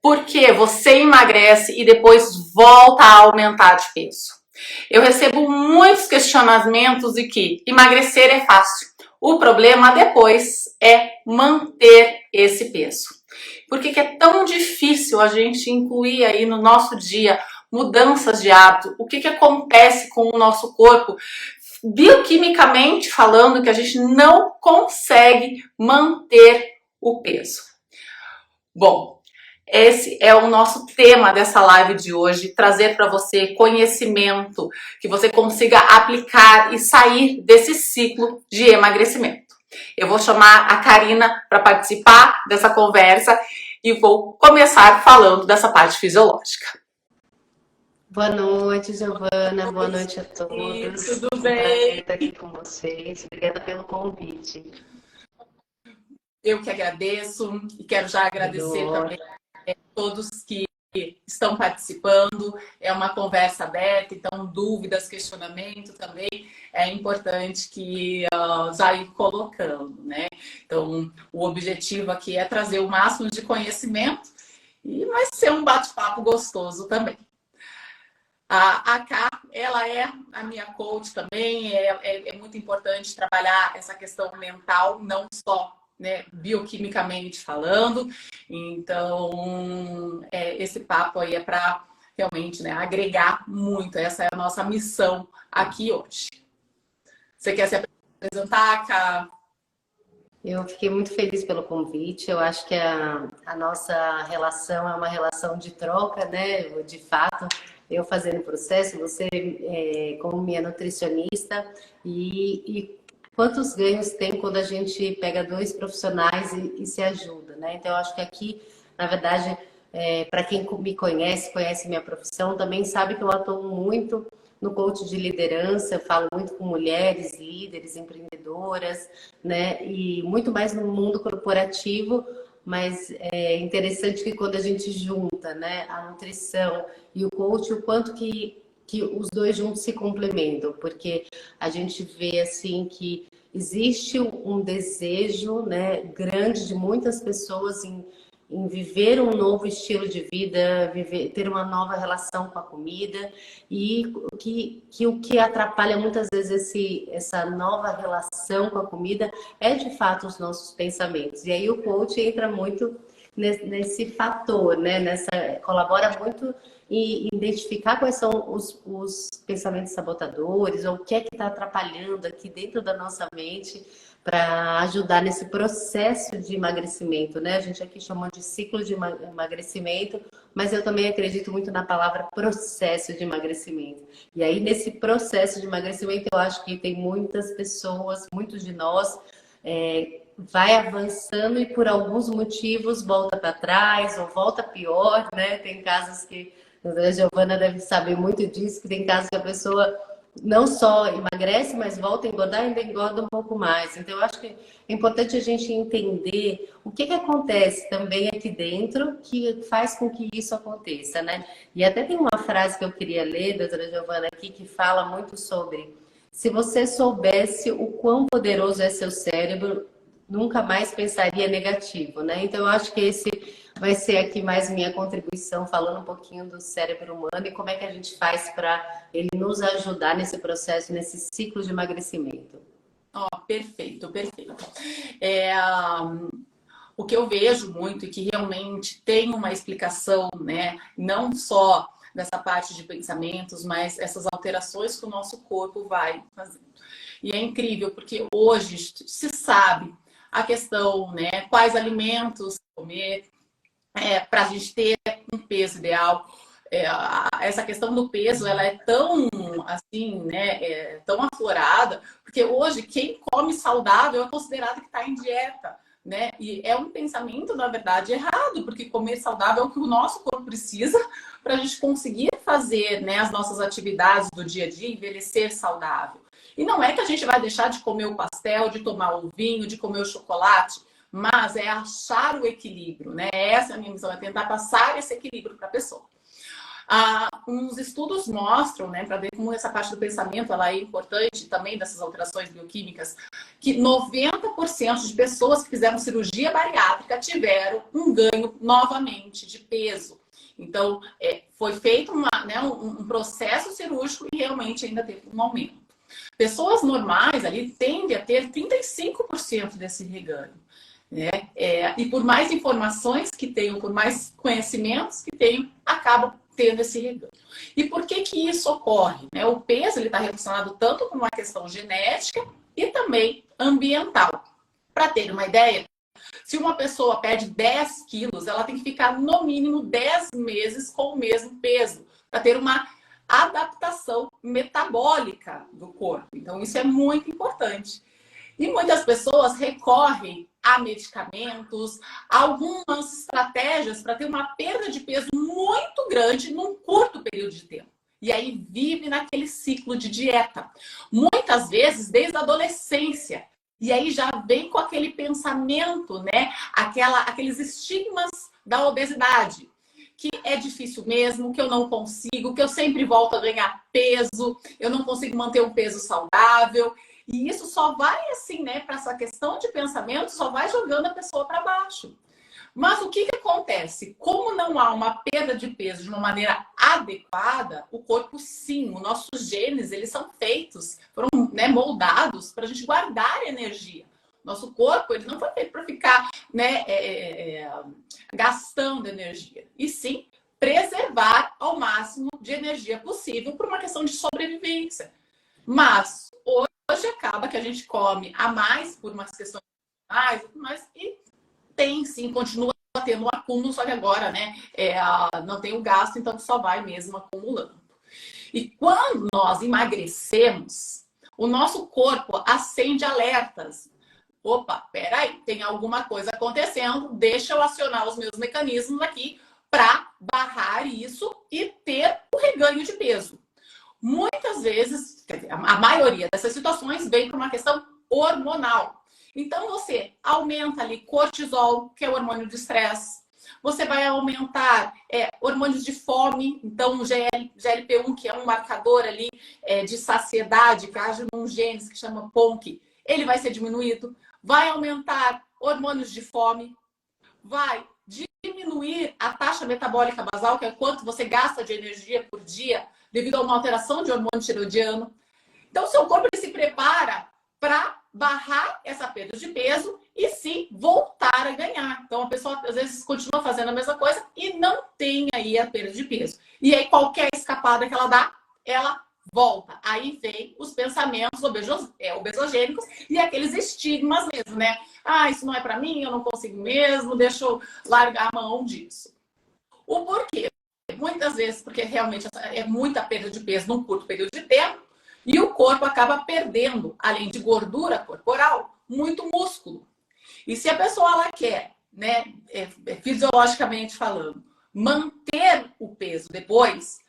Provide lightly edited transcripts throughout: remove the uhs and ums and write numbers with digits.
Por que você emagrece e depois volta a aumentar de peso? Eu recebo muitos questionamentos de que emagrecer é fácil. O problema depois é manter esse peso. Por que é tão difícil a gente incluir aí no nosso dia mudanças de hábito? O que acontece com o nosso corpo? Bioquimicamente falando, que a gente não consegue manter o peso. Bom, esse é o nosso tema dessa live de hoje, trazer para você conhecimento, que você consiga aplicar e sair desse ciclo de emagrecimento. Eu vou chamar a Karina para participar dessa conversa e vou começar falando dessa parte fisiológica. Boa noite, Giovana. Boa noite a todos. Tudo bem? Prazer estar aqui com vocês. Obrigada pelo convite. Eu que agradeço e quero já agradecer também a todos que estão participando. É uma conversa aberta, então dúvidas, questionamento também é importante que já ir colocando, né? Então, o objetivo aqui é trazer o máximo de conhecimento e vai ser um bate-papo gostoso também. A Ká, ela é a minha coach também, é muito importante trabalhar essa questão mental, não só, né, bioquimicamente falando. Então, esse papo aí é para realmente, né, agregar muito. Essa é a nossa missão aqui hoje. Você quer se apresentar, Ká? Eu fiquei muito feliz pelo convite. Eu acho que a nossa relação é uma relação de troca, né? De fato, eu fazendo o processo, você como minha nutricionista, e quantos ganhos tem quando a gente pega dois profissionais e se ajuda, né? Então, eu acho que aqui, na verdade, para quem me conhece, conhece minha profissão, também sabe que eu atuo muito no coach de liderança, eu falo muito com mulheres, líderes, empreendedoras, né? E muito mais no mundo corporativo, mas é interessante que quando a gente junta, né, a nutrição e o coach, o quanto que os dois juntos se complementam, porque a gente vê assim que existe um desejo, né, grande de muitas pessoas em viver um novo estilo de vida, ter uma nova relação com a comida, e o que atrapalha muitas vezes essa nova relação com a comida é de fato os nossos pensamentos. E aí o coach entra muito nesse fator, né? Colabora muito em identificar quais são os pensamentos sabotadores, ou o que é que está atrapalhando aqui dentro da nossa mente, para ajudar nesse processo de emagrecimento, né? A gente aqui chamou de ciclo de emagrecimento, mas eu também acredito muito na palavra processo de emagrecimento. E aí, nesse processo de emagrecimento, eu acho que tem muitas pessoas, muitos de nós, vai avançando e por alguns motivos volta para trás ou volta pior, né? Tem casos que a Giovana deve saber muito disso, que tem casos que a pessoa não só emagrece, mas volta a engordar e ainda engorda um pouco mais. Então, eu acho que é importante a gente entender o que acontece também aqui dentro que faz com que isso aconteça, né? E até tem uma frase que eu queria ler, doutora Giovana, aqui, que fala muito sobre: se você soubesse o quão poderoso é seu cérebro, nunca mais pensaria negativo, né? Então, eu acho que esse vai ser aqui mais minha contribuição, falando um pouquinho do cérebro humano e como é que a gente faz para ele nos ajudar nesse processo, nesse ciclo de emagrecimento. Perfeito, perfeito. O que eu vejo muito e que realmente tem uma explicação, né? Não só dessa parte de pensamentos, mas essas alterações que o nosso corpo vai fazendo. E é incrível, porque hoje se sabe a questão, né? Quais alimentos comer para a gente ter um peso ideal. Essa questão do peso, ela é tão assim, né? Tão aflorada, porque hoje quem come saudável é considerado que está em dieta, né? E é um pensamento, na verdade, errado, porque comer saudável é o que o nosso corpo precisa para a gente conseguir fazer, né, as nossas atividades do dia a dia, envelhecer saudável. E não é que a gente vai deixar de comer o pastel, de tomar o vinho, de comer o chocolate, mas é achar o equilíbrio, né? Essa é a minha missão, é tentar passar esse equilíbrio para a pessoa. Uns estudos mostram, né, para ver como essa parte do pensamento ela é importante também dessas alterações bioquímicas, que 90% de pessoas que fizeram cirurgia bariátrica tiveram um ganho novamente de peso. Então, foi feito um processo cirúrgico e realmente ainda teve um aumento. Pessoas normais ali tendem a ter 35% desse reganho. Né? E por mais informações que tenham, por mais conhecimentos que tenham, acabam tendo esse reganho. E por que que isso ocorre? Né? O peso está relacionado tanto com uma questão genética e também ambiental. Para ter uma ideia, se uma pessoa perde 10 quilos, ela tem que ficar no mínimo 10 meses com o mesmo peso, para ter uma adaptação metabólica do corpo. Então, isso é muito importante. E muitas pessoas recorrem a medicamentos, a algumas estratégias para ter uma perda de peso muito grande num curto período de tempo. E aí vive naquele ciclo de dieta. Muitas vezes desde a adolescência. E aí já vem com aquele pensamento, né? Aqueles estigmas da obesidade. Que é difícil mesmo, que eu não consigo, que eu sempre volto a ganhar peso, eu não consigo manter um peso saudável. E isso só vai assim, né, para essa questão de pensamento, só vai jogando a pessoa para baixo. Mas o que acontece? Como não há uma perda de peso de uma maneira adequada, o corpo sim, os nossos genes, eles são feitos, foram, né, moldados para a gente guardar energia. Nosso corpo, ele não foi feito para ficar, né, gastando energia. E sim, preservar ao máximo de energia possível por uma questão de sobrevivência. Mas hoje acaba que a gente come a mais por umas questões mas e tem sim, continua tendo um acúmulo, só que agora, né, não tem o gasto, então só vai mesmo acumulando. E quando nós emagrecemos, o nosso corpo acende alertas. Opa, peraí, tem alguma coisa acontecendo, deixa eu acionar os meus mecanismos aqui para barrar isso e ter o reganho de peso. Muitas vezes, quer dizer, a maioria dessas situações vem por uma questão hormonal. Então, você aumenta ali cortisol, que é o hormônio de estresse. Você vai aumentar hormônios de fome. Então, o GLP-1, que é um marcador ali de saciedade, que age num genes que chama PONC, ele vai ser diminuído. Vai aumentar hormônios de fome. Vai diminuir a taxa metabólica basal, que é quanto você gasta de energia por dia, devido a uma alteração de hormônio tiroidiano. Então, o seu corpo ele se prepara para barrar essa perda de peso e sim voltar a ganhar. Então, a pessoa às vezes continua fazendo a mesma coisa e não tem aí a perda de peso. E aí, qualquer escapada que ela dá, ela volta. Aí vem os pensamentos obesogênicos e aqueles estigmas mesmo, né? Ah, isso não é para mim, eu não consigo mesmo, deixa eu largar a mão disso. O porquê? Muitas vezes, porque realmente é muita perda de peso num curto período de tempo, e o corpo acaba perdendo, além de gordura corporal, muito músculo. E se a pessoa ela quer, né, fisiologicamente falando, manter o peso depois,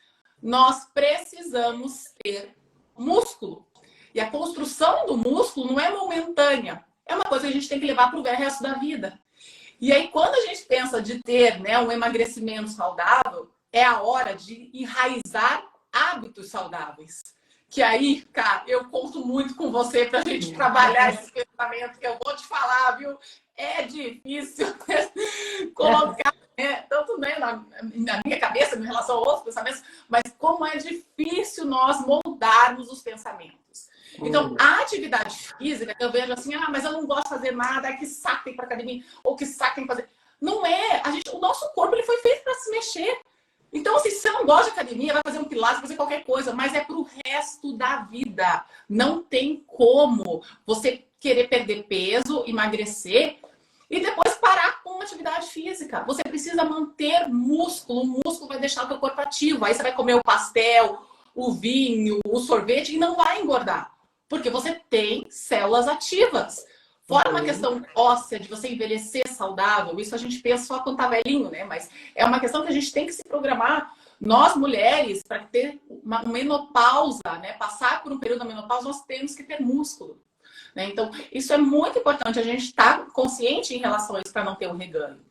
nós precisamos ter músculo. E a construção do músculo não é momentânea, é uma coisa que a gente tem que levar para o resto da vida. E aí, quando a gente pensa de ter, né, um emagrecimento saudável, é a hora de enraizar hábitos saudáveis. Que aí, cara, eu conto muito com você pra gente trabalhar esse pensamento que eu vou te falar, viu? É difícil colocar, né, tanto né, na minha cabeça em relação a outros pensamentos, mas como é difícil nós moldarmos os pensamentos. Então, a atividade física, eu vejo assim, mas eu não gosto de fazer nada, que saco tem ir pra academia, ou que saco tem que fazer. Não é, o nosso corpo ele foi feito para se mexer. Então, assim, se você não gosta de academia, vai fazer um pilates, vai fazer qualquer coisa, mas é pro resto da vida. Não tem como você querer perder peso, emagrecer e depois parar com atividade física. Você precisa manter músculo, o músculo vai deixar o teu corpo ativo. Aí você vai comer o pastel, o vinho, o sorvete e não vai engordar. Porque você tem células ativas. Fora uma questão óssea de você envelhecer saudável, isso a gente pensa só quando tá velhinho, né? Mas é uma questão que a gente tem que se programar. Nós, mulheres, para ter uma menopausa, né? Passar por um período da menopausa, nós temos que ter músculo. Né? Então, isso é muito importante. A gente estar consciente em relação a isso para não ter um reganho.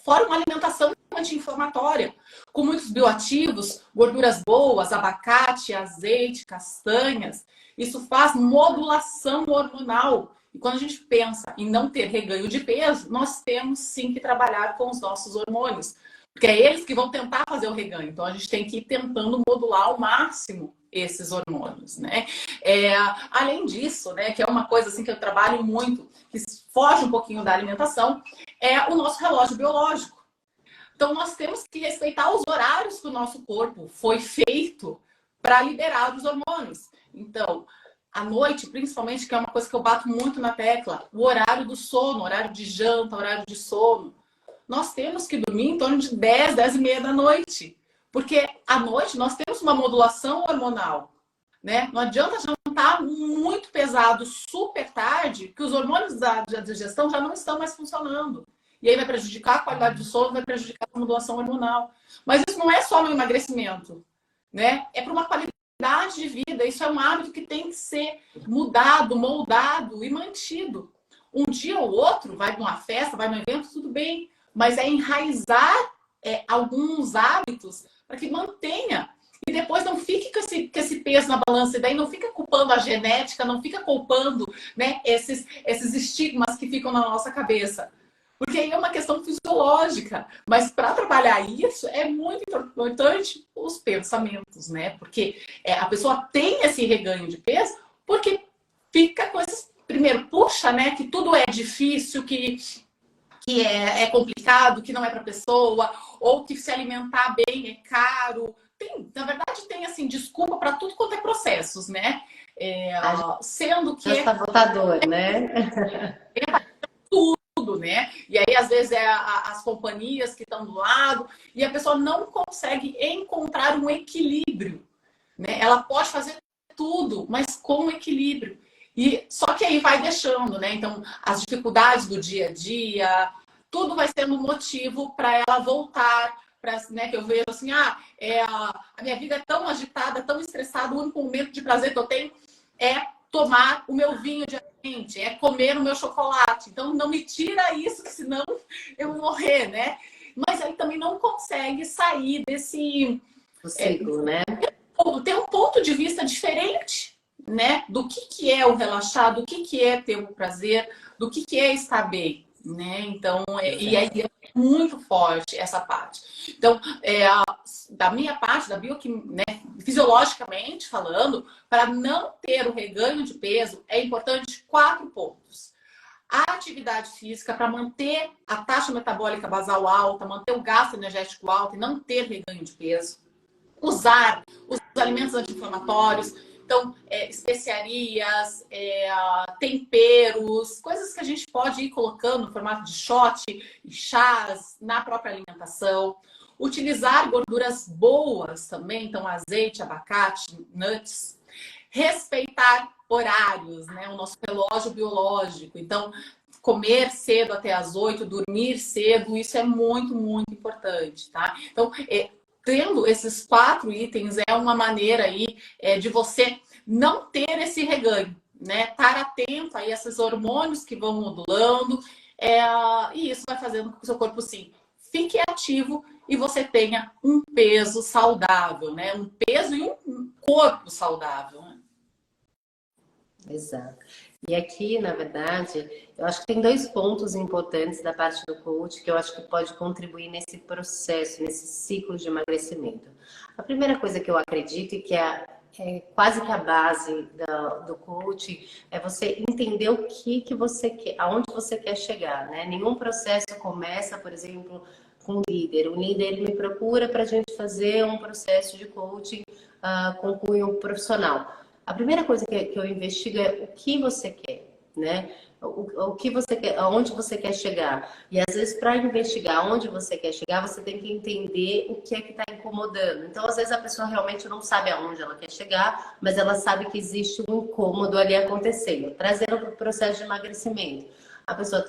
Fora uma alimentação anti-inflamatória. com muitos bioativos, gorduras boas, abacate, azeite, castanhas. Isso faz modulação hormonal. E quando a gente pensa em não ter reganho de peso, nós temos sim que trabalhar com os nossos hormônios. Porque é eles que vão tentar fazer o reganho. Então a gente tem que ir tentando modular ao máximo esses hormônios, né? Além disso, né, que é uma coisa assim que eu trabalho muito, que foge um pouquinho da alimentação, é o nosso relógio biológico. Então nós temos que respeitar os horários que o nosso corpo foi feito para liberar os hormônios. Então, à noite, principalmente, que é uma coisa que eu bato muito na tecla, o horário do sono, horário de janta, horário de sono. Nós temos que dormir em torno de 10, 10 e meia da noite. Porque à noite nós temos uma modulação hormonal, né? Não adianta jantar muito pesado, super tarde, que os hormônios da digestão já não estão mais funcionando. E aí vai prejudicar a qualidade do sono, vai prejudicar a modulação hormonal. Mas isso não é só no emagrecimento, né? É para uma qualidade de vida. Isso é um hábito que tem que ser mudado, moldado e mantido. Um dia ou outro, vai numa festa, vai num evento, tudo bem. Mas é enraizar alguns hábitos para que mantenha. E depois não fique com esse peso na balança. E daí não fica culpando a genética, não fica culpando, né, esses estigmas que ficam na nossa cabeça. Porque aí é uma questão fisiológica. Mas para trabalhar isso, é muito importante os pensamentos, né? Porque a pessoa tem esse reganho de peso porque fica com esses... Primeiro, puxa, né? Que tudo é difícil, que é complicado, que não é para pessoa, ou que se alimentar bem é caro. Na verdade, tem assim, desculpa para tudo quanto é processos, né? Sendo que é sabotador, né? tudo, né? E aí, às vezes, as companhias que estão do lado, e a pessoa não consegue encontrar um equilíbrio, né? Ela pode fazer tudo, mas com equilíbrio. E só que aí vai deixando, né? Então, as dificuldades do dia a dia, tudo vai sendo motivo para ela voltar, né? Que eu vejo assim, a minha vida é tão agitada, tão estressada, o único momento de prazer que eu tenho é tomar o meu vinho diariamente, é comer o meu chocolate. Então, não me tira isso, que senão eu vou morrer, né? Mas aí também não consegue sair desse... O ciclo, né? Ter um ponto de vista diferente, né? Do que é o relaxar, do que é ter o prazer, do que é estar bem, né? Então, e aí é muito forte essa parte. Então, da minha parte, da né, fisiologicamente falando, para não ter o reganho de peso, é importante 4 pontos. A atividade física para manter a taxa metabólica basal alta, manter o gasto energético alto e não ter reganho de peso. Usar os alimentos anti-inflamatórios, então, especiarias, temperos, coisas que a gente pode ir colocando no formato de shot e chás na própria alimentação. Utilizar gorduras boas também, então azeite, abacate, nuts. Respeitar horários, né? O nosso relógio biológico. Então, comer cedo até as 8, dormir cedo, isso é muito, muito importante, tá? Então, tendo esses 4 itens é uma maneira aí de você não ter esse reganho, né? Estar atento aí a esses hormônios que vão modulando, e isso vai fazendo com que o seu corpo, sim, fique ativo e você tenha um peso saudável, né? Um peso e um corpo saudável, né? Exato. E aqui, na verdade, eu acho que tem 2 pontos importantes da parte do coach que eu acho que pode contribuir nesse processo, nesse ciclo de emagrecimento. A primeira coisa que eu acredito e que é quase que a base do coach é você entender o que você quer, aonde você quer chegar, né? Nenhum processo começa, por exemplo, com um líder. O líder me procura para a gente fazer um processo de coaching com cunho profissional. A primeira coisa que eu investigo é o que você quer, né? O que você quer, aonde você quer chegar. E às vezes, para investigar aonde você quer chegar, você tem que entender o que é que está incomodando. Então, às vezes, a pessoa realmente não sabe aonde ela quer chegar, mas ela sabe que existe um incômodo ali acontecendo. Trazendo para o processo de emagrecimento. A pessoa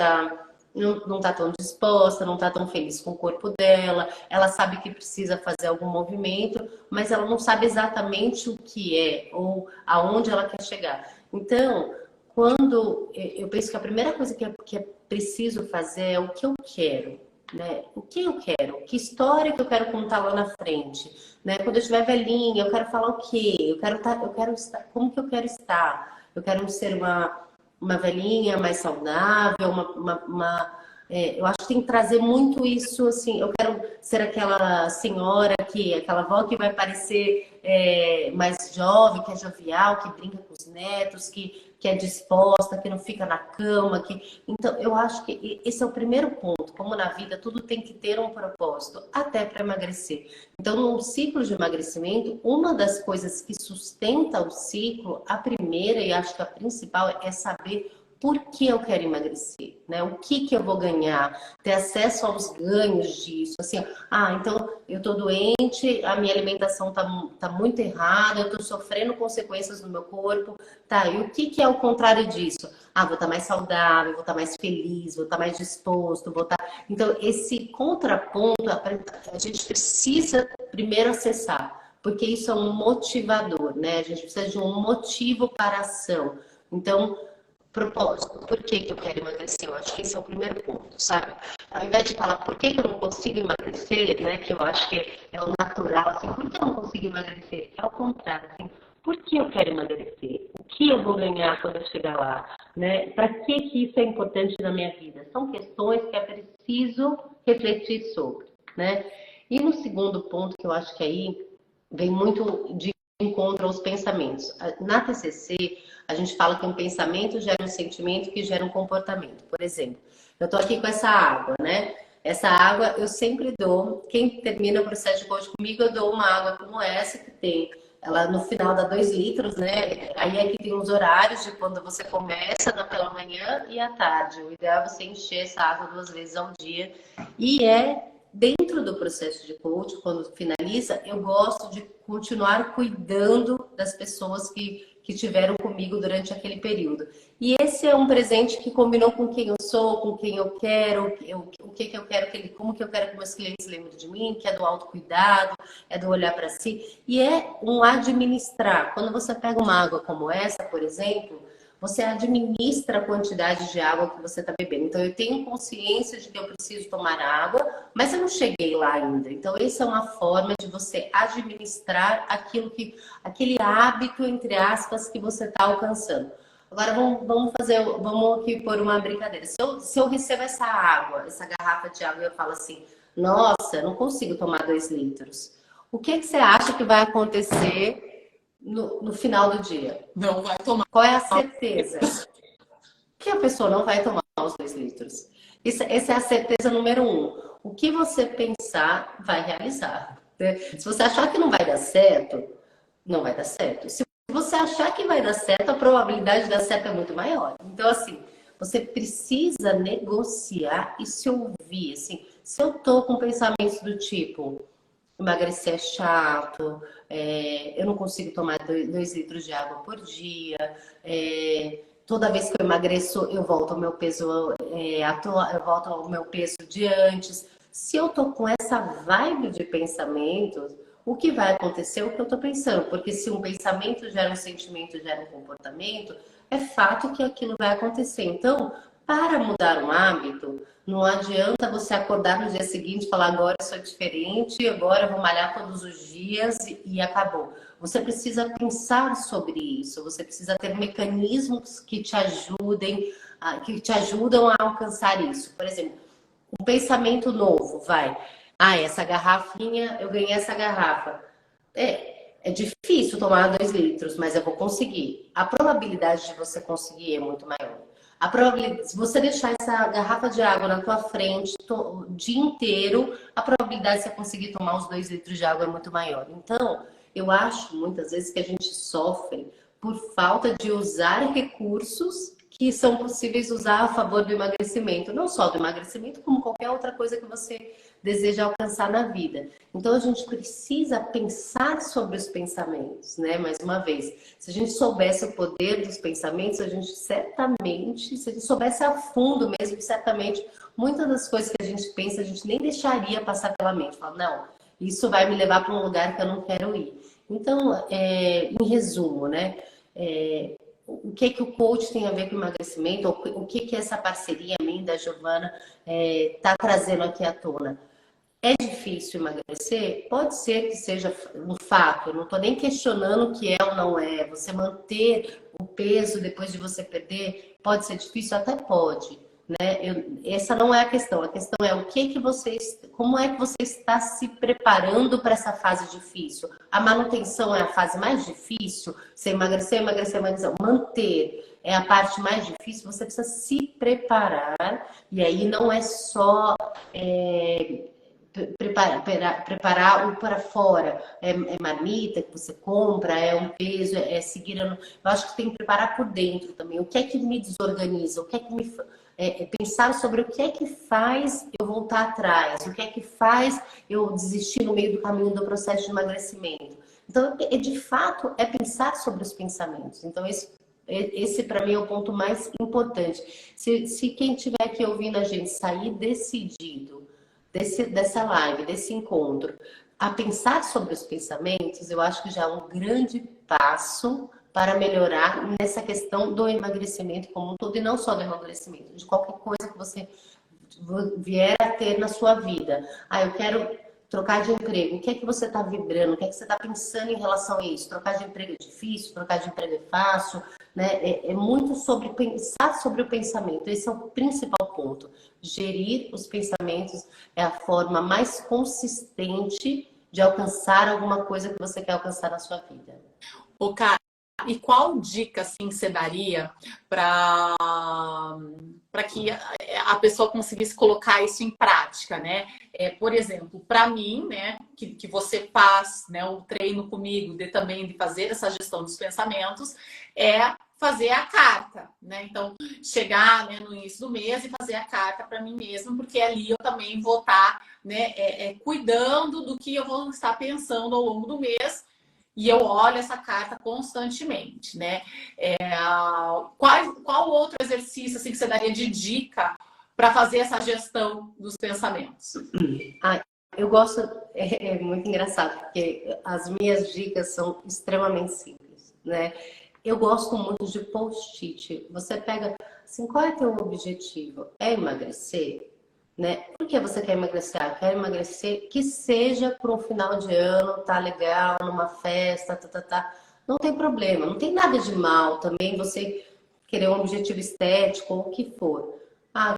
não está tão disposta, não está tão feliz com o corpo dela, ela sabe que precisa fazer algum movimento, mas ela não sabe exatamente o que é ou aonde ela quer chegar. Então, quando eu penso que a primeira coisa que é preciso fazer é o que eu quero, né? O que eu quero? Que história que eu quero contar lá na frente, né? Quando eu estiver velhinha, eu quero falar o quê? Eu quero estar, como que eu quero estar? Eu quero ser uma velhinha mais saudável, eu acho que tem que trazer muito isso, assim, eu quero ser aquela senhora aquela avó que vai parecer mais jovem, que é jovial, que brinca com os netos, que é disposta, que não fica na cama, Então, eu acho que esse é o primeiro ponto. Como na vida, tudo tem que ter um propósito, até para emagrecer. Então, no ciclo de emagrecimento, uma das coisas que sustenta o ciclo, a primeira e acho que a principal é saber por que eu quero emagrecer, né? O que eu vou ganhar? Ter acesso aos ganhos disso. Assim, então eu tô doente, a minha alimentação tá muito errada, eu tô sofrendo consequências no meu corpo. Tá, e o que é o contrário disso? Vou estar mais saudável, vou estar mais feliz, vou estar mais disposto, vou estar... Então, esse contraponto, a gente precisa primeiro acessar, porque isso é um motivador, né? A gente precisa de um motivo para a ação. Então, propósito. Por que eu quero emagrecer? Eu acho que esse é o primeiro ponto, sabe? Ao invés de falar por que eu não consigo emagrecer, né? Que eu acho que é o natural, assim, por que eu não consigo emagrecer? É ao contrário, assim, por que eu quero emagrecer? O que eu vou ganhar quando eu chegar lá? Né? Para que isso é importante na minha vida? São questões que é preciso refletir sobre, né? E no segundo ponto, que eu acho que aí vem muito de encontro aos pensamentos. Na TCC, a gente fala que um pensamento gera um sentimento que gera um comportamento. Por exemplo, eu estou aqui com essa água, né? Essa água eu sempre dou. Quem termina o processo de coaching comigo, eu dou uma água como essa que tem. Ela no final dá 2 litros, né? Aí aqui tem os horários de quando você começa, dá pela manhã e à tarde. O ideal é você encher essa água 2 vezes ao dia. E dentro do processo de coaching, quando finaliza, eu gosto de continuar cuidando das pessoas que tiveram comigo durante aquele período. E esse é um presente que combinou com quem eu sou, com quem eu quero, o que eu quero como que eu quero que meus clientes lembrem de mim, que é do autocuidado, é do olhar para si, e é um administrar. Quando você pega uma água como essa, por exemplo, você administra a quantidade de água que você está bebendo. Então, eu tenho consciência de que eu preciso tomar água, mas eu não cheguei lá ainda. Então, essa é uma forma de você administrar aquele hábito, entre aspas, que você está alcançando. Agora, vamos aqui por uma brincadeira. Se eu recebo essa água, essa garrafa de água, e eu falo assim, nossa, eu não consigo tomar 2 litros. O que você acha que vai acontecer no final do dia? Não vai tomar. Qual é a certeza? Que a pessoa não vai tomar os 2 litros. Essa é a certeza número 1. O que você pensar, vai realizar. Né? Se você achar que não vai dar certo, não vai dar certo. Se você achar que vai dar certo, a probabilidade de dar certo é muito maior. Então, assim, você precisa negociar e se ouvir. Assim, se eu tô com pensamentos do tipo... emagrecer é chato, eu não consigo tomar 2 litros de água por dia, toda vez que eu emagreço eu volto ao meu peso, eu volto ao meu peso de antes. Se eu tô com essa vibe de pensamentos, o que vai acontecer é o que eu tô pensando, porque se um pensamento gera um sentimento, gera um comportamento, é fato que aquilo vai acontecer. Então, para mudar um hábito, não adianta você acordar no dia seguinte e falar agora eu sou diferente, agora eu vou malhar todos os dias e acabou. Você precisa pensar sobre isso, você precisa ter mecanismos que te ajudem, que te ajudam a alcançar isso. Por exemplo, um pensamento novo, vai. Essa garrafinha, eu ganhei essa garrafa. É difícil tomar 2 litros, mas eu vou conseguir. A probabilidade de você conseguir é muito maior. A probabilidade, se você deixar essa garrafa de água na tua frente o dia inteiro, a probabilidade de você conseguir tomar os 2 litros de água é muito maior. Então, eu acho muitas vezes que a gente sofre por falta de usar recursos que são possíveis usar a favor do emagrecimento. Não só do emagrecimento, como qualquer outra coisa que você deseja alcançar na vida. Então, a gente precisa pensar sobre os pensamentos, né? Mais uma vez, se a gente soubesse o poder dos pensamentos, a gente certamente, se a gente soubesse a fundo mesmo, certamente, muitas das coisas que a gente pensa, a gente nem deixaria passar pela mente. Fala, não, isso vai me levar para um lugar que eu não quero ir. Então, em resumo, né? o que que o coach tem a ver com emagrecimento, o que que essa parceria minha da Giovana tá trazendo aqui à tona. É difícil emagrecer? Pode ser que seja um fato, eu não estou nem questionando o que é ou não é. Você manter o peso depois de você perder, pode ser difícil? Até pode, né? Essa não é a questão é o que que como é que você está se preparando para essa fase difícil? A manutenção é a fase mais difícil? Você emagrecer, emagrecer, emagrecer. Manter é a parte mais difícil, você precisa se preparar, e aí não é só preparar o para fora. É marmita que você compra, é um peso, é seguir. Eu acho que tem que preparar por dentro também. O que é que me desorganiza? O que é que me. Pensar sobre o que é que faz eu voltar atrás, o que é que faz eu desistir no meio do caminho do processo de emagrecimento. Então, de fato, é pensar sobre os pensamentos. Então, esse para mim é o ponto mais importante. Se quem estiver aqui ouvindo a gente sair decidido dessa live, desse encontro, a pensar sobre os pensamentos, eu acho que já é um grande passo para melhorar nessa questão do emagrecimento como um todo, e não só do emagrecimento, de qualquer coisa que você vier a ter na sua vida. Eu quero trocar de emprego. O que é que você está vibrando? O que é que você está pensando em relação a isso? Trocar de emprego é difícil? Trocar de emprego é fácil? Né? É muito sobre pensar sobre o pensamento. Esse é o principal ponto. Gerir os pensamentos é a forma mais consistente de alcançar alguma coisa que você quer alcançar na sua vida. O cara, e qual dica assim você daria para que a pessoa conseguisse colocar isso em prática, né? Por exemplo, para mim, né, que você faz, né, o treino comigo também de fazer essa gestão dos pensamentos, é fazer a carta, né? Então, chegar, né, no início do mês e fazer a carta para mim mesma, porque ali eu também vou estar, né, cuidando do que eu vou estar pensando ao longo do mês. E eu olho essa carta constantemente, né? Qual outro exercício assim, que você daria de dica para fazer essa gestão dos pensamentos? Eu gosto, é muito engraçado, porque as minhas dicas são extremamente simples, né? Eu gosto muito de post-it. Você pega, assim, qual é teu objetivo? É emagrecer? Né? Por que você quer emagrecer? Quer emagrecer que seja para um final de ano, tá legal, numa festa, Não tem problema, não tem nada de mal também você querer um objetivo estético ou o que for.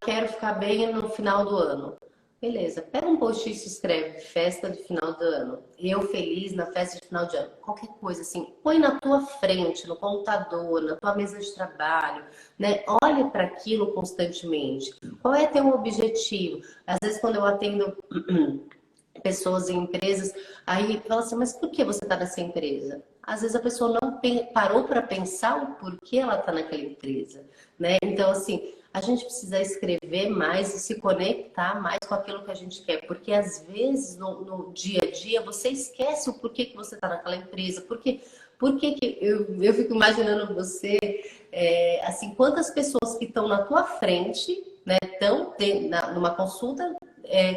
Quero ficar bem no final do ano. Beleza, pega um post-it e se escreve festa de final do ano. Eu feliz na festa de final de ano. Qualquer coisa assim, põe na tua frente, no computador, na tua mesa de trabalho, né? Olhe para aquilo constantemente. Qual é teu objetivo? Às vezes quando eu atendo pessoas em empresas, aí fala assim, mas por que você está nessa empresa? Às vezes a pessoa não parou para pensar o porquê ela está naquela empresa, né? Então, assim, a gente precisa escrever mais e se conectar mais com aquilo que a gente quer, porque às vezes no dia a dia você esquece o porquê que você está naquela empresa, porque que eu fico imaginando você, assim, quantas pessoas que estão na tua frente, né, estão numa consulta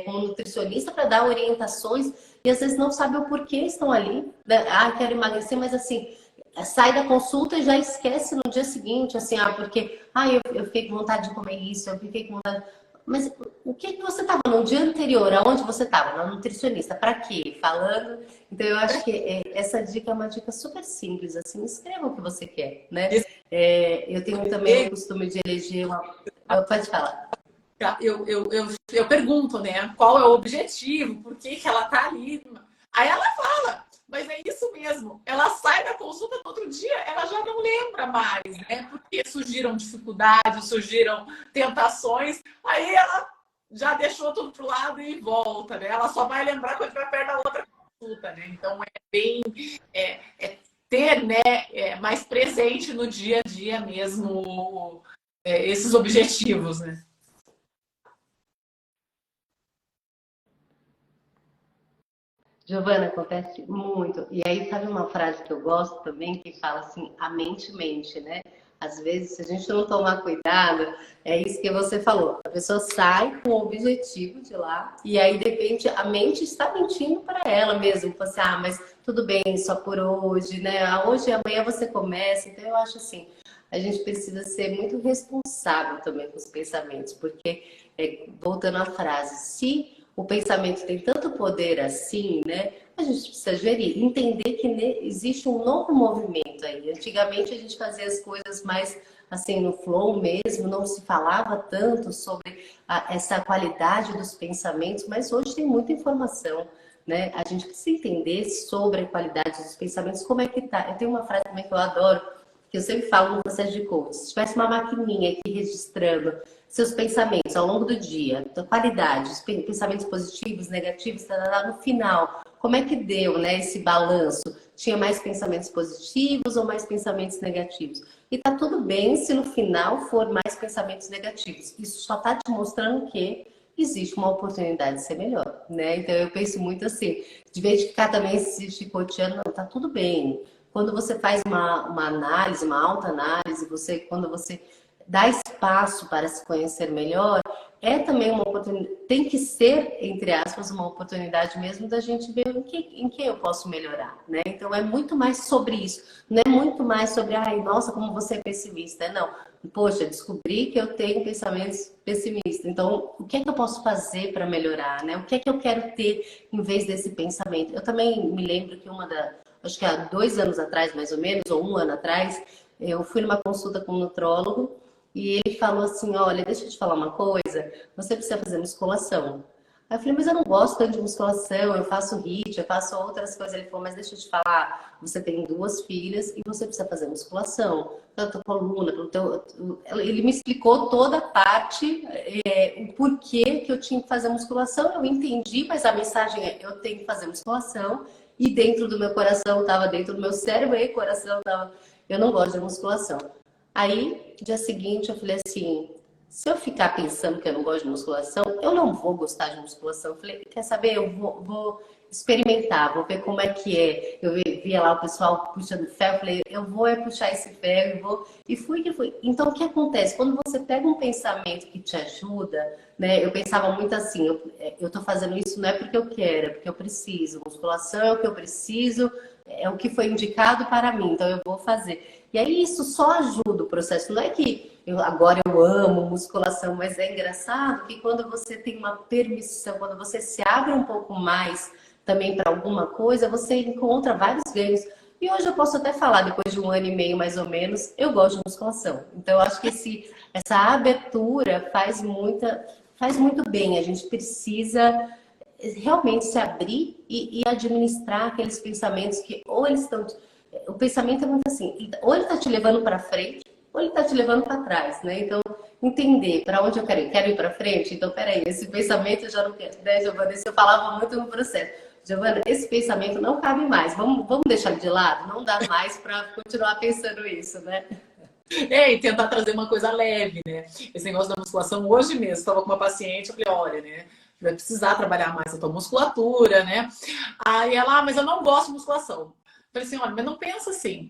com um nutricionista para dar orientações e às vezes não sabe o porquê estão ali, né? Quero emagrecer, mas assim, sai da consulta e já esquece no dia seguinte, assim, porque eu fiquei com vontade de comer isso, eu fiquei com vontade. Mas o que você estava no dia anterior? Aonde você estava? Na nutricionista? Para quê? Falando. Então, eu acho que essa dica é uma dica super simples, assim, escreva o que você quer, né? Eu tenho também o costume de eleger uma... Pode falar. Eu pergunto, né? Qual é o objetivo? Por que ela tá ali? Aí ela fala, mas é isso mesmo. Ela sai da consulta no outro dia, ela já não lembra mais, né? Porque surgiram dificuldades, surgiram tentações. Aí ela já deixou tudo pro lado e volta, né? Ela só vai lembrar quando vai perto da outra consulta, né? Então é bem ter, né, mais presente no dia a dia mesmo esses objetivos, né? Giovana, acontece muito. E aí, sabe uma frase que eu gosto também, que fala assim, a mente mente, né? Às vezes, se a gente não tomar cuidado, é isso que você falou. A pessoa sai com o objetivo de lá, e aí, de repente, a mente está mentindo para ela mesmo. Fala assim, mas tudo bem, só por hoje, né? Hoje e amanhã você começa. Então, eu acho assim, a gente precisa ser muito responsável também com os pensamentos, porque, voltando à frase, se o pensamento tem tanto poder assim, né? A gente precisa gerir, entender que existe um novo movimento aí. Antigamente a gente fazia as coisas mais assim no flow mesmo, não se falava tanto sobre essa qualidade dos pensamentos, mas hoje tem muita informação, né? A gente precisa entender sobre a qualidade dos pensamentos, como é que tá. Eu tenho uma frase também que eu adoro, que eu sempre falo no processo de coaching. Se tivesse uma maquininha aqui registrando seus pensamentos ao longo do dia, a qualidade, os pensamentos positivos, negativos, no final, como é que deu, né, esse balanço? Tinha mais pensamentos positivos ou mais pensamentos negativos? E tá tudo bem se no final for mais pensamentos negativos. Isso só tá te mostrando que existe uma oportunidade de ser melhor, né? Então eu penso muito assim, de vez de ficar também se chicoteando, não, tá tudo bem. Quando você faz uma análise, uma autoanálise, quando você dá espaço para se conhecer melhor, é também uma oportunidade, tem que ser, entre aspas, uma oportunidade mesmo da gente ver em que eu posso melhorar, né? Então é muito mais sobre isso, não é muito mais sobre, ai, nossa, como você é pessimista, não. Poxa, descobri que eu tenho pensamentos pessimistas, então o que é que eu posso fazer para melhorar, né? O que é que eu quero ter em vez desse pensamento? Eu também me lembro que acho que há 2 anos atrás, mais ou menos, ou 1 ano atrás, eu fui numa consulta com um nutrólogo e ele falou assim, olha, deixa eu te falar uma coisa, você precisa fazer musculação. Aí eu falei, mas eu não gosto tanto de musculação, eu faço HIIT, eu faço outras coisas. Ele falou, mas deixa eu te falar, você tem 2 filhas e você precisa fazer musculação, pela tua coluna, pelo teu... Ele me explicou toda a parte, o porquê que eu tinha que fazer musculação, eu entendi, mas a mensagem é, eu tenho que fazer musculação, e dentro do meu coração estava dentro do meu cérebro, e o coração estava... Eu não gosto de musculação. Aí, dia seguinte, eu falei assim, se eu ficar pensando que eu não gosto de musculação, eu não vou gostar de musculação. Eu falei, quer saber? Eu vou experimentar, vou ver como é que é. Eu via lá o pessoal puxando ferro, eu falei, eu vou puxar esse ferro, E fui que fui. Então, o que acontece? Quando você pega um pensamento que te ajuda, né? Eu pensava muito assim, eu tô fazendo isso não é porque eu quero, é porque eu preciso. Musculação é o que eu preciso, é o que foi indicado para mim, então eu vou fazer. E aí isso só ajuda o processo. Não é que agora eu amo musculação, mas é engraçado que quando você tem uma permissão, quando você se abre um pouco mais também para alguma coisa, você encontra vários ganhos. E hoje eu posso até falar, depois de 1 ano e meio mais ou menos, eu gosto de musculação. Então eu acho que essa abertura faz muito bem. A gente precisa realmente se abrir e administrar aqueles pensamentos que ou eles estão... O pensamento é muito assim, ou ele está te levando para frente, ou ele está te levando para trás, né? Então, entender para onde eu quero ir. Quero ir para frente? Então, peraí, esse pensamento eu já não quero, né, Giovana? Isso eu falava muito no processo. Giovana, esse pensamento não cabe mais. Vamos deixar ele de lado? Não dá mais para continuar pensando isso, né? E tentar trazer uma coisa leve, né? Esse negócio da musculação, hoje mesmo, estava com uma paciente, eu falei, olha, né? Vai precisar trabalhar mais a tua musculatura, né? Aí ela, mas eu não gosto de musculação. Eu falei assim, olha, mas não pensa assim,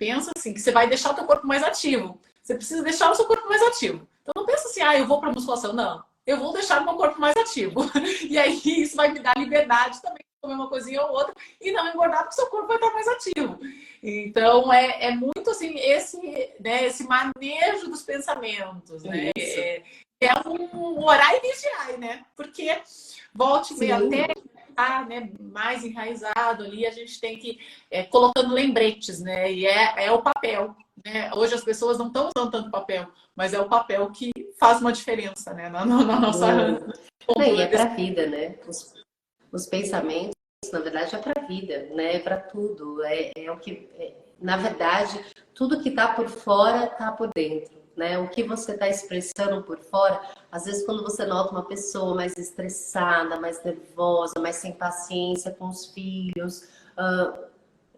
que você vai deixar o teu corpo mais ativo. Você precisa deixar o seu corpo mais ativo. Então não pensa assim, eu vou para musculação. Não, eu vou deixar o meu corpo mais ativo. E aí isso vai me dar liberdade também de comer uma coisinha ou outra e não engordar, porque o seu corpo vai estar mais ativo. Então é muito assim, esse manejo dos pensamentos, né? É um orar e vigiar, né? Porque volte e até tá, né, mais enraizado ali, a gente tem que colocando lembretes, né? E é o papel, né? Hoje as pessoas não estão usando tanto papel, mas é o papel que faz uma diferença, né? Na nossa e é para a vida, né? Os pensamentos, na verdade, é para a vida, né? É para tudo. É o que, na verdade, tudo que está por fora está por dentro, né? O que você está expressando por fora, às vezes quando você nota uma pessoa mais estressada, mais nervosa, mais sem paciência com os filhos,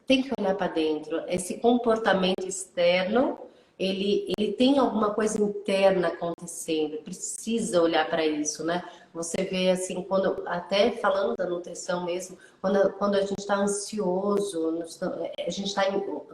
tem que olhar para dentro. Esse comportamento externo, ele tem alguma coisa interna acontecendo, precisa olhar para isso, né? Você vê assim, até falando da nutrição mesmo, quando a gente está ansioso, a gente está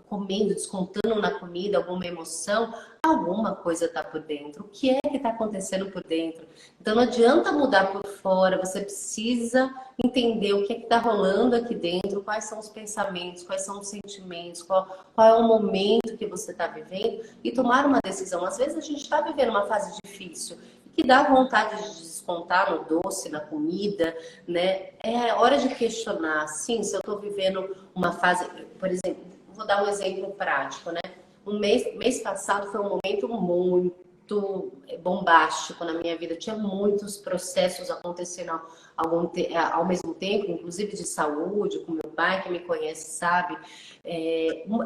comendo, descontando na comida alguma emoção, alguma coisa está por dentro. O que é que está acontecendo por dentro? Então não adianta mudar por fora, você precisa entender o que é que está rolando aqui dentro, quais são os pensamentos, quais são os sentimentos, qual é o momento que você está vivendo e tomar uma decisão. Às vezes a gente está vivendo uma fase difícil que dá vontade de descontar no doce, na comida, né? É hora de questionar. Sim, se eu estou vivendo uma fase, por exemplo, vou dar um exemplo prático, né? Mês passado foi um momento muito bombástico na minha vida. Tinha muitos processos acontecendo ao mesmo tempo, inclusive de saúde, com meu pai, que me conhece, sabe?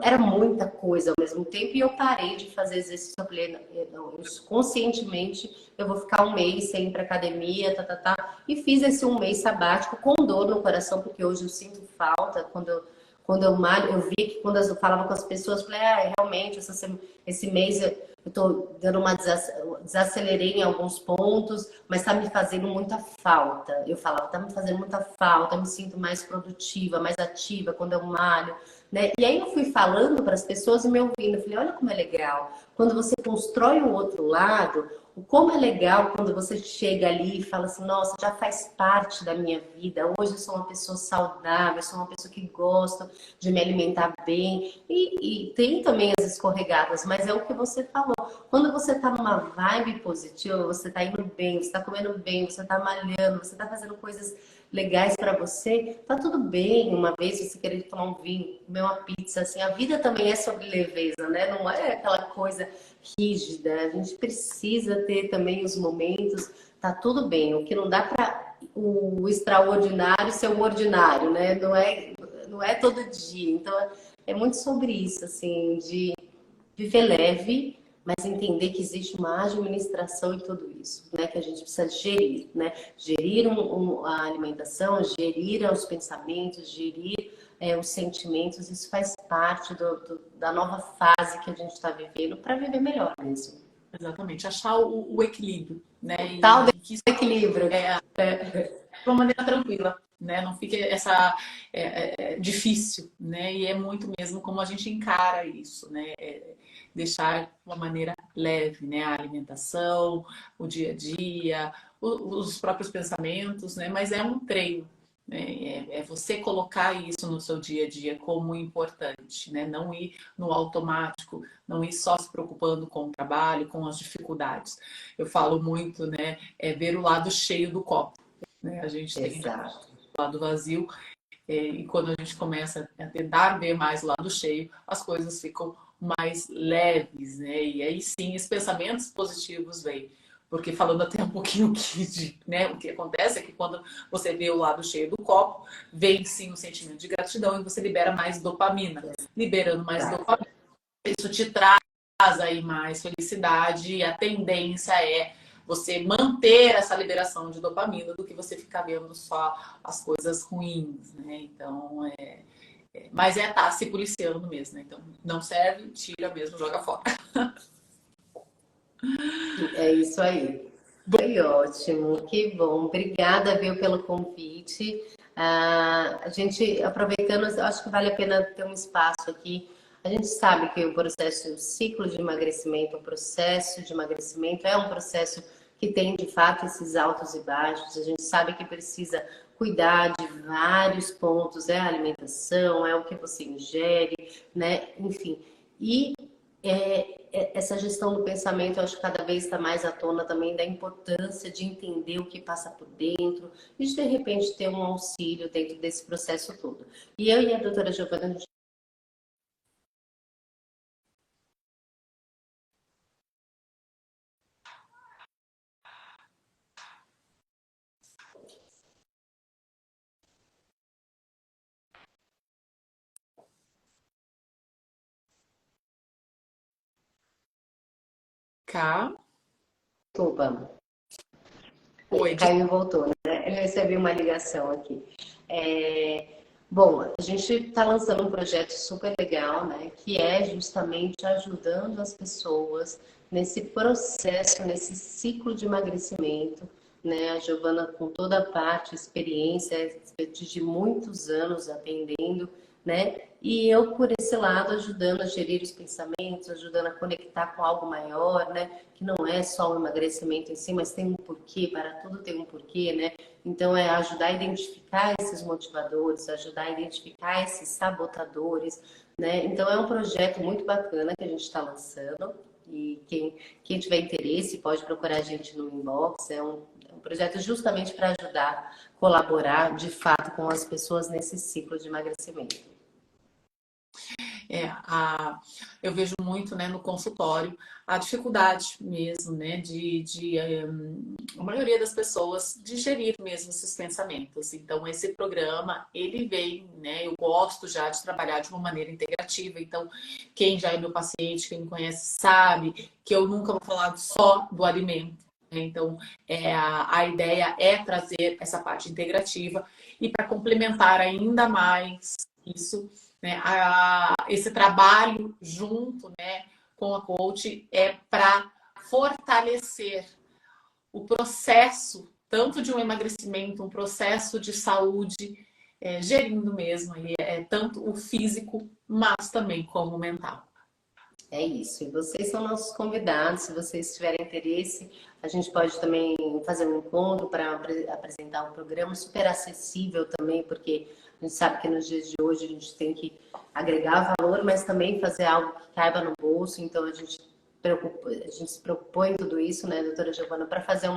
Era muita coisa ao mesmo tempo e eu parei de fazer exercício. Eu falei, conscientemente, eu vou ficar um mês sem ir para academia, e fiz esse um mês sabático com dor no coração, porque hoje eu sinto falta quando eu malho, eu vi que quando eu falava com as pessoas, eu falei, realmente, esse mês eu tô dando desacelerei em alguns pontos, mas tá me fazendo muita falta. Eu falava, tá me fazendo muita falta, eu me sinto mais produtiva, mais ativa quando eu malho, né? E aí eu fui falando para as pessoas e me ouvindo, eu falei, olha como é legal. Quando você constrói o outro lado, como é legal quando você chega ali e fala assim, nossa, já faz parte da minha vida. Hoje eu sou uma pessoa saudável, eu sou uma pessoa que gosta de me alimentar bem. E tem também as escorregadas, mas é o que você falou. Quando você tá numa vibe positiva, você tá indo bem, você tá comendo bem, você tá malhando, você tá fazendo coisas legais para você, tá tudo bem. Uma vez você querer tomar um vinho, comer uma pizza, assim, a vida também é sobre leveza, né? Não é aquela coisa rígida. A gente precisa ter também os momentos, tá tudo bem. O que não dá para o extraordinário ser o ordinário, né? Não é todo dia. Então é muito sobre isso, assim, de viver leve, mas entender que existe uma administração em tudo isso, né? Que a gente precisa gerir, né? Gerir a alimentação, gerir os pensamentos, gerir os sentimentos. Isso faz parte da nova fase que a gente está vivendo para viver melhor mesmo. Exatamente, achar o equilíbrio, né? Tal equilíbrio. De uma maneira tranquila, né? Não fique difícil, né? E é muito mesmo como a gente encara isso, né? Deixar de uma maneira leve, né? A alimentação, o dia a dia, os próprios pensamentos, né? Mas é um treino, né? É você colocar isso no seu dia a dia como importante, né? Não ir no automático, não ir só se preocupando com o trabalho, com as dificuldades. Eu falo muito, né? Ver o lado cheio do copo, né? A gente tem o lado vazio, e quando a gente começa a tentar ver mais o lado cheio, as coisas ficam mais leves, né? E aí sim, os pensamentos positivos vêm. Porque falando até um pouquinho né, o que acontece é que quando você vê o lado cheio do copo, vem sim o sentimento de gratidão e você libera mais dopamina. Liberando mais dopamina, isso te traz aí mais felicidade e a tendência é você manter essa liberação de dopamina do que você ficar vendo só as coisas ruins, né? Então, mas tá se policiando mesmo, né? Então, não serve, tira mesmo, joga fora. É isso aí. Foi ótimo, que bom. Obrigada, viu, pelo convite. A gente, aproveitando, acho que vale a pena ter um espaço aqui. A gente sabe que o ciclo de emagrecimento, o processo de emagrecimento é um processo que tem, de fato, esses altos e baixos. A gente sabe que precisa cuidar de vários pontos, é a alimentação, é o que você ingere, né? Enfim. E essa gestão do pensamento, eu acho que cada vez está mais à tona também da importância de entender o que passa por dentro e de repente ter um auxílio dentro desse processo todo. E eu e a doutora Giovana, a gente... Desculpa. Caiu e voltou, né? Eu recebi uma ligação aqui. Bom, a gente está lançando um projeto super legal, né? Que é justamente ajudando as pessoas nesse processo, nesse ciclo de emagrecimento, né? A Giovana com toda a parte, experiência, expertise de muitos anos atendendo, né? E eu, por esse lado, ajudando a gerir os pensamentos, ajudando a conectar com algo maior, né? Que não é só o emagrecimento em si, mas tem um porquê, para tudo tem um porquê, né? Então, é ajudar a identificar esses motivadores, ajudar a identificar esses sabotadores, né? Então, é um projeto muito bacana que a gente está lançando. E quem tiver interesse pode procurar a gente no inbox. É um projeto justamente para ajudar, colaborar de fato com as pessoas nesse ciclo de emagrecimento. Eu vejo muito, né, no consultório a dificuldade mesmo, né, a maioria das pessoas digerir mesmo esses pensamentos. Então, esse programa, ele vem, né, eu gosto já de trabalhar de uma maneira integrativa. Então, quem já é meu paciente, quem me conhece, sabe que eu nunca vou falar só do alimento. Então, a ideia é trazer essa parte integrativa e para complementar ainda mais isso, né, esse trabalho junto, né, com a coach é para fortalecer o processo, tanto de um emagrecimento, um processo de saúde, gerindo mesmo aí, tanto o físico, mas também como o mental. É isso. E vocês são nossos convidados. Se vocês tiverem interesse, a gente pode também fazer um encontro para apresentar um programa super acessível também, porque a gente sabe que nos dias de hoje a gente tem que agregar valor, mas também fazer algo que caiba no bolso. Então a gente se preocupou em tudo isso, né, doutora Giovana, para fazer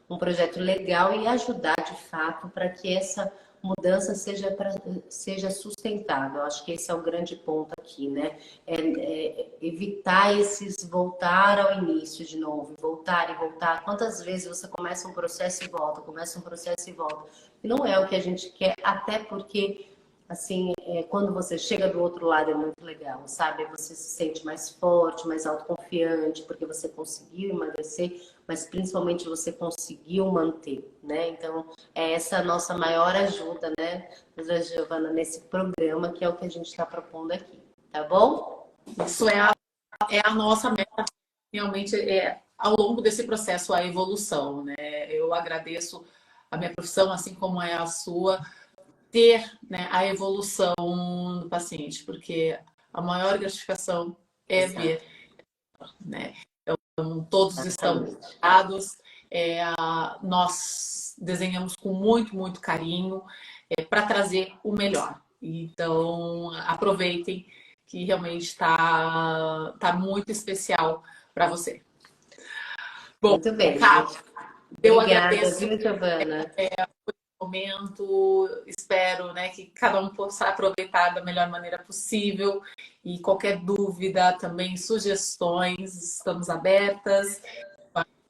um projeto legal e ajudar de fato para que essa mudança seja sustentável. Eu acho que esse é o grande ponto aqui, né? Evitar esses voltar ao início de novo, voltar e voltar. Quantas vezes você começa um processo e volta, começa um processo e volta. E não é o que a gente quer, até porque, assim, quando você chega do outro lado é muito legal, sabe? Você se sente mais forte, mais autoconfiante, porque você conseguiu emagrecer, mas principalmente você conseguiu manter, né? Então, é essa a nossa maior ajuda, né, doutora Giovana, nesse programa, que é o que a gente está propondo aqui, tá bom? Isso é a nossa meta, realmente, ao longo desse processo, a evolução, né? Eu agradeço a minha profissão, assim como é a sua, ter, né, a evolução do paciente, porque a maior gratificação é ver, né? Então, todos estamos dados, nós desenhamos com muito, muito carinho para trazer o melhor. Então, aproveitem que realmente está muito especial para você. Bom, muito bem, Carla, eu agradeço, viu, Giovana? Momento, espero, né, que cada um possa aproveitar da melhor maneira possível, e qualquer dúvida, também sugestões, estamos abertas,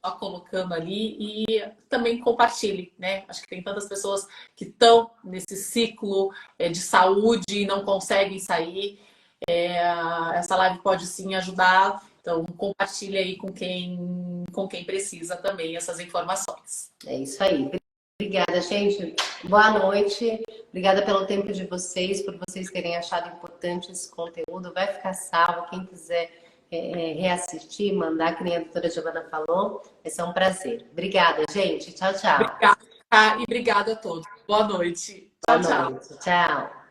só colocando ali, e também compartilhe, né? Acho que tem tantas pessoas que estão nesse ciclo de saúde e não conseguem sair. Essa live pode sim ajudar, então compartilhe aí com quem precisa também essas informações. É isso aí. Obrigada, gente. Boa noite. Obrigada pelo tempo de vocês, por vocês terem achado importante esse conteúdo. Vai ficar salvo. Quem quiser reassistir, mandar, que nem a doutora Giovana falou, vai ser um prazer. Obrigada, gente. Tchau, tchau. Obrigada, e obrigada a todos. Boa noite. Tchau, Boa noite. Tchau.